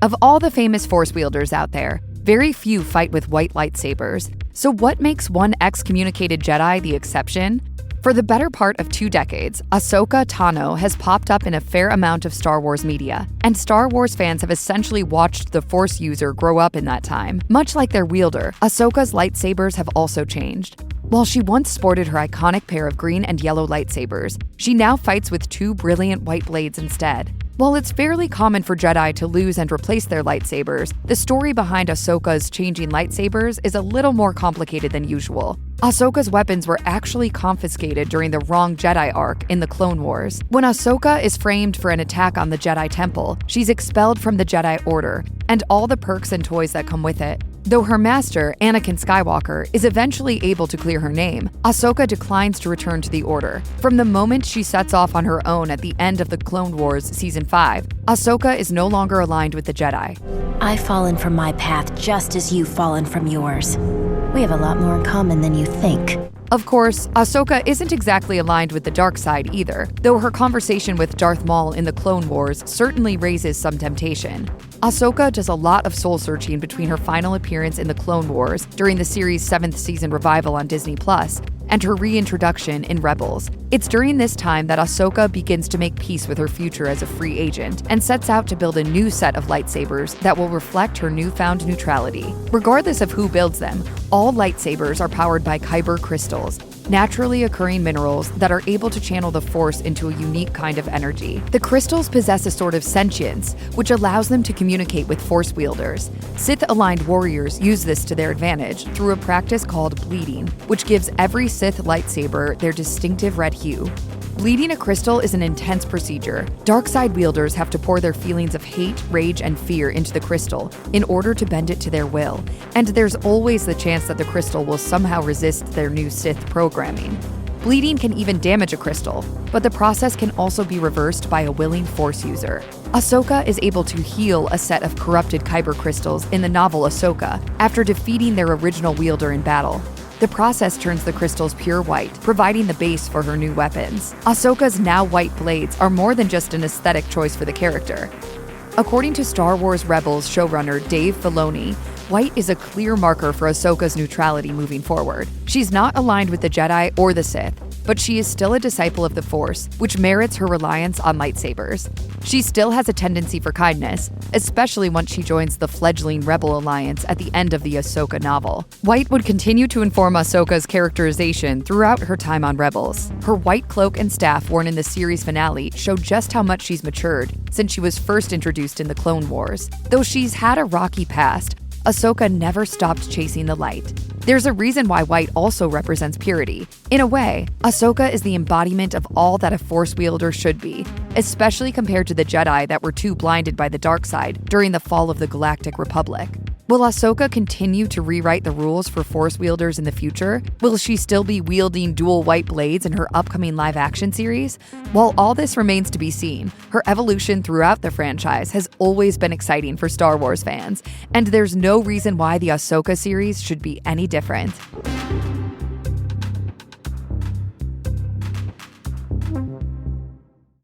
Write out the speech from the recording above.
Of all the famous Force wielders out there, very few fight with white lightsabers. So what makes one excommunicated Jedi the exception? For the better part of 2 decades, Ahsoka Tano has popped up in a fair amount of Star Wars media, and Star Wars fans have essentially watched the Force user grow up in that time. Much like their wielder, Ahsoka's lightsabers have also changed. While she once sported her iconic pair of green and yellow lightsabers, she now fights with 2 brilliant white blades instead. While it's fairly common for Jedi to lose and replace their lightsabers, the story behind Ahsoka's changing lightsabers is a little more complicated than usual. Ahsoka's weapons were actually confiscated during the Wrong Jedi arc in the Clone Wars. When Ahsoka is framed for an attack on the Jedi Temple, she's expelled from the Jedi Order, and all the perks and toys that come with it. Though her master, Anakin Skywalker, is eventually able to clear her name, Ahsoka declines to return to the Order. From the moment she sets off on her own at the end of the Clone Wars Season 5, Ahsoka is no longer aligned with the Jedi. I've fallen from my path just as you've fallen from yours. We have a lot more in common than you think. Of course, Ahsoka isn't exactly aligned with the dark side either, though her conversation with Darth Maul in the Clone Wars certainly raises some temptation. Ahsoka does a lot of soul-searching between her final appearance in the Clone Wars during the series' 7th season revival on Disney+, and her reintroduction in Rebels. It's during this time that Ahsoka begins to make peace with her future as a free agent and sets out to build a new set of lightsabers that will reflect her newfound neutrality. Regardless of who builds them, all lightsabers are powered by kyber crystals, naturally occurring minerals that are able to channel the Force into a unique kind of energy. The crystals possess a sort of sentience, which allows them to communicate with Force wielders. Sith-aligned warriors use this to their advantage through a practice called bleeding, which gives every Sith lightsaber their distinctive red hue. Bleeding a crystal is an intense procedure. Darkside wielders have to pour their feelings of hate, rage, and fear into the crystal in order to bend it to their will, and there's always the chance that the crystal will somehow resist their new Sith programming. Bleeding can even damage a crystal, but the process can also be reversed by a willing Force user. Ahsoka is able to heal a set of corrupted kyber crystals in the novel Ahsoka after defeating their original wielder in battle. The process turns the crystals pure white, providing the base for her new weapons. Ahsoka's now white blades are more than just an aesthetic choice for the character. According to Star Wars Rebels showrunner Dave Filoni, white is a clear marker for Ahsoka's neutrality moving forward. She's not aligned with the Jedi or the Sith, but she is still a disciple of the Force, which merits her reliance on lightsabers. She still has a tendency for kindness, especially once she joins the fledgling Rebel Alliance at the end of the Ahsoka novel. White would continue to inform Ahsoka's characterization throughout her time on Rebels. Her white cloak and staff worn in the series finale show just how much she's matured since she was first introduced in the Clone Wars. Though she's had a rocky past, Ahsoka never stopped chasing the light. There's a reason why white also represents purity. In a way, Ahsoka is the embodiment of all that a Force wielder should be, especially compared to the Jedi that were too blinded by the dark side during the fall of the Galactic Republic. Will Ahsoka continue to rewrite the rules for Force wielders in the future? Will she still be wielding dual white blades in her upcoming live-action series? While all this remains to be seen, her evolution throughout the franchise has always been exciting for Star Wars fans, and there's no reason why the Ahsoka series should be any different.